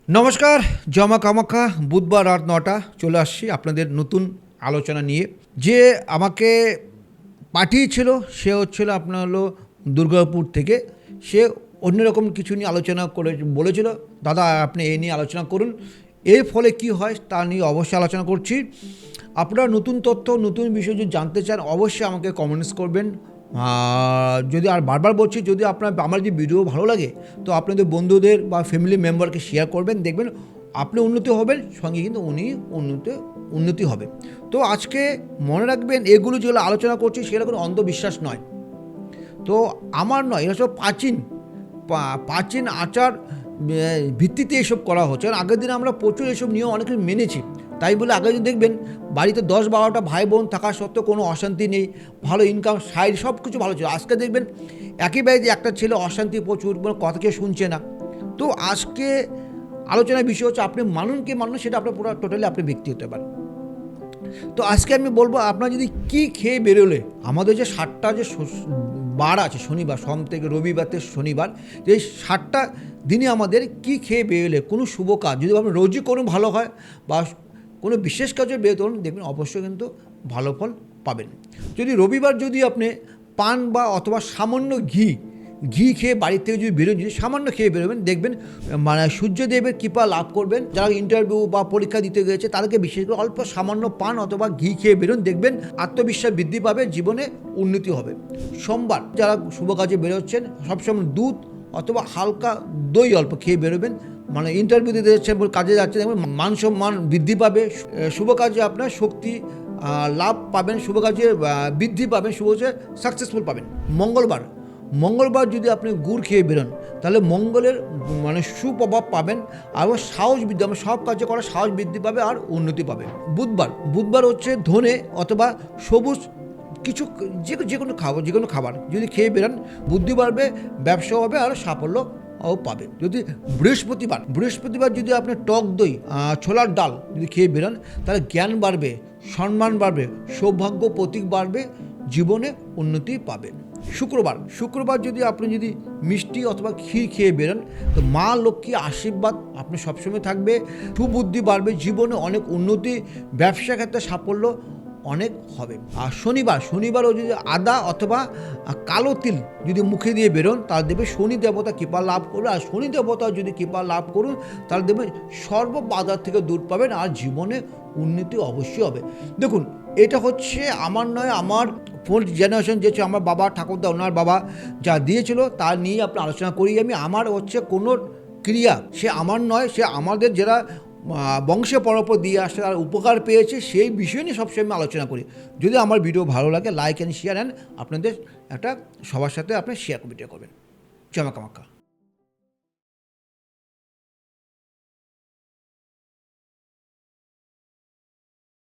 নমস্কার। জমা কামাখ্যা বুধবার রাত ৯টা চলে আসছি আপনাদের নতুন আলোচনা নিয়ে। যে আমাকে পাঠিয়েছিল সে হচ্ছিল আপনার হলো দুর্গাপুর থেকে। সে অন্যরকম কিছু নিয়ে আলোচনা করে বলেছিল, দাদা আপনি এই নিয়ে আলোচনা করুন, এর ফলে কি হয় তা নিয়ে অবশ্যই আলোচনা করছি। আপনারা নতুন তথ্য নতুন বিষয় যদি জানতে চান অবশ্যই আমাকে কমেন্টস করবেন। যদি আর বারবার বলছি, যদি আপনার আমার যে ভিডিও ভালো লাগে তো আপনাদের বন্ধুদের বা ফ্যামিলি মেম্বারকে শেয়ার করবেন, দেখবেন আপনি উন্নতি হবেন, সঙ্গে কিন্তু উনি উন্নতি হবে। তো আজকে মনে রাখবেন, এগুলো যেগুলো আলোচনা করছি সেগুলো কোনো অন্ধবিশ্বাস নয়, তো আমার নয়, এটা সব প্রাচীন আচার ভিত্তিতে এসব করা হচ্ছে। কারণ আগের দিনে আমরা প্রচুর এসব নিয়ম অনেক কিছু মেনেছি, তাই বলে আগে যদি দেখবেন বাড়িতে 10-12টা ভাই বোন থাকা সত্ত্বেও কোনো অশান্তি নেই, ভালো ইনকাম সাইড সব কিছু ভালো ছিল। আজকে দেখবেন একই বাড়িতে একটা ছেলে অশান্তি প্রচুর, কোনো কথা কেউ শুনছে না। তো আজকে আলোচনার বিষয় হচ্ছে আপনি মানুষ সেটা আপনার পুরো টোটালি আপনি ব্যক্তি হতে পারেন। তো আজকে আমি বলবো, আপনার যদি কি খেয়ে বেরোলে আমাদের যে 7টা যে বার আছে, শনিবার সোম থেকে রবিবার থেকে শনিবার, এই 7টা দিনে আমাদের কি খেয়ে বেরোলে কোনো শুভ কাজ যদি আপনি রোজই করুন ভালো হয়, বা কোনো বিশেষ কাজে বের করুন, দেখবেন অবশ্যই কিন্তু ভালো ফল পাবেন। যদি রবিবার যদি আপনি পান বা অথবা সামান্য ঘি খেয়ে বাড়ির থেকে যদি বেরোন, যদি সামান্য খেয়ে বেরোবেন, দেখবেন মানে সূর্যদেবের কৃপা লাভ করবেন। যারা ইন্টারভিউ বা পরীক্ষা দিতে গিয়েছে তাদেরকে বিশেষ করে অল্প সামান্য পান অথবা ঘি খেয়ে বেরোন, দেখবেন আত্মবিশ্বাস বৃদ্ধি পাবে, জীবনে উন্নতি হবে। সোমবার যারা শুভ কাজে বেরোচ্ছেন সবসময় দুধ অথবা হালকা দই অল্প খেয়ে বেরোবেন, মানে ইন্টারভিউ দিতে যাচ্ছেন, কাজে যাচ্ছেন, দেখবেন মান সম্মান বৃদ্ধি পাবে, শুভ কাজে আপনার শক্তি লাভ পাবেন, শুভ কাজে বৃদ্ধি পাবেন, শুভ কাজে সাকসেসফুল পাবেন। মঙ্গলবার যদি আপনি গুড় খেয়ে বেরোন, তাহলে মঙ্গলের মানে সুপ্রভাব পাবেন, আর সাহস বৃদ্ধি, আমরা সব কাজে করার সাহস বৃদ্ধি পাবে আর উন্নতি পাবে। বুধবার হচ্ছে ধনে অথবা সবুজ কিছু যে কোনো খাবার যদি খেয়ে বেরান, বুদ্ধি বাড়বে, ব্যবসা হবে আর সাফল্য পাবে। যদি বৃহস্পতিবার যদি আপনি টক দই ছোলার ডাল যদি খেয়ে বেরান, তাহলে জ্ঞান বাড়বে, সম্মান বাড়বে, সৌভাগ্য প্রতীক বাড়বে, জীবনে উন্নতি পাবেন। শুক্রবার যদি আপনি মিষ্টি অথবা ক্ষীর খেয়ে বেরোন, তো মা লক্ষ্মীর আশীর্বাদ আপনি সবসময় থাকবে, সুবুদ্ধি বাড়বে, জীবনে অনেক উন্নতি, ব্যবসা ক্ষেত্রে সাফল্য অনেক হবে। আর শনিবারও যদি আদা অথবা কালো তিল যদি মুখে দিয়ে বেরোন, তাহলে দেবে শনি দেবতা কৃপা লাভ করবে। আর শনি দেবতা যদি কৃপা লাভ করুন, তাহলে দেবে সর্ব বাজার থেকে দূর পাবেন আর জীবনে উন্নতি অবশ্যই হবে। দেখুন, এটা হচ্ছে আমার নয়, আমার ফোর্থ জেনারেশন যে আমার বাবা ঠাকুরদা, ওনার বাবা যা দিয়েছিল তা নিয়ে আপনি আলোচনা করি আমি। আমার হচ্ছে কোনো ক্রিয়া সে আমার নয়, সে আমাদের যারা বংশে পরপর দিয়ে আসছে আর উপকার পেয়েছে সেই বিষয় নিয়ে সবসময় আমি আলোচনা করি। যদি আমার ভিডিও ভালো লাগে, লাইক অ্যান্ড শেয়ার, অ্যান্ড আপনাদের একটা সবার সাথে আপনি শেয়ার ভিডিও করবেন। জমা কামাখ্যা।